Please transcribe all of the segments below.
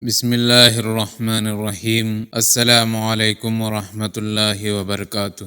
بسم اللہ الرحمن الرحیم۔ السلام علیکم ورحمۃ اللہ وبرکاتہ۔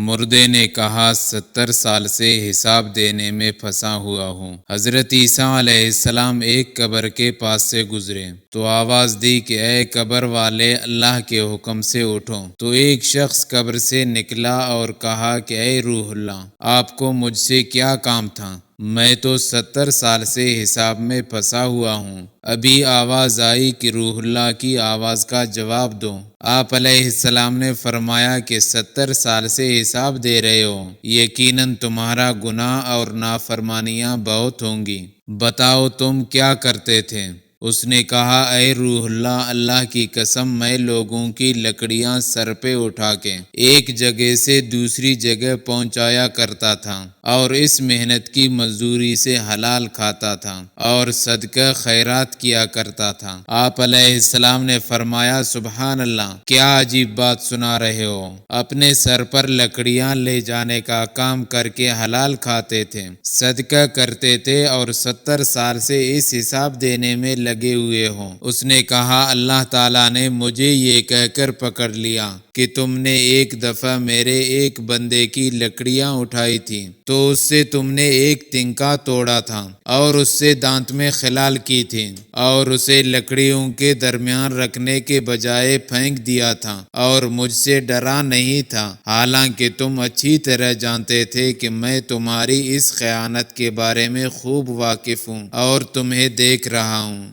مردے نے کہا 70 سال سے حساب دینے میں پھنسا ہوا ہوں۔ حضرت عیسیٰ علیہ السلام ایک قبر کے پاس سے گزرے تو آواز دی کہ اے قبر والے، اللہ کے حکم سے اٹھو۔ تو ایک شخص قبر سے نکلا اور کہا کہ اے روح اللہ، آپ کو مجھ سے کیا کام تھا؟ میں تو 70 سال سے حساب میں پھنسا ہوا ہوں۔ ابھی آواز آئی کہ روح اللہ کی آواز کا جواب دو۔ آپ علیہ السلام نے فرمایا کہ 70 سال سے حساب دے رہے ہو، یقیناً تمہارا گناہ اور نافرمانیاں بہت ہوں گی۔ بتاؤ تم کیا کرتے تھے؟ اس نے کہا اے روح اللہ، اللہ کی قسم میں لوگوں کی لکڑیاں سر پہ اٹھا کے ایک جگہ سے دوسری جگہ پہنچایا کرتا تھا، اور اس محنت کی مزدوری سے حلال کھاتا تھا اور صدقہ خیرات کیا کرتا تھا۔ آپ علیہ السلام نے فرمایا سبحان اللہ، کیا عجیب بات سنا رہے ہو۔ اپنے سر پر لکڑیاں لے جانے کا کام کر کے حلال کھاتے تھے، صدقہ کرتے تھے اور 70 سال سے اس حساب دینے میں لگے ہوئے ہو۔ اس نے کہا اللہ تعالیٰ نے مجھے یہ کہہ کر پکڑ لیا کہ تم نے ایک دفعہ میرے ایک بندے کی لکڑیاں اٹھائی تھی تو اس سے تم نے ایک تنکا توڑا تھا اور اس سے دانت میں خلال کی تھی اور اسے لکڑیوں کے درمیان رکھنے کے بجائے پھینک دیا تھا اور مجھ سے ڈرا نہیں تھا، حالانکہ تم اچھی طرح جانتے تھے کہ میں تمہاری اس خیانت کے بارے میں خوب واقف ہوں اور تمہیں دیکھ رہا ہوں۔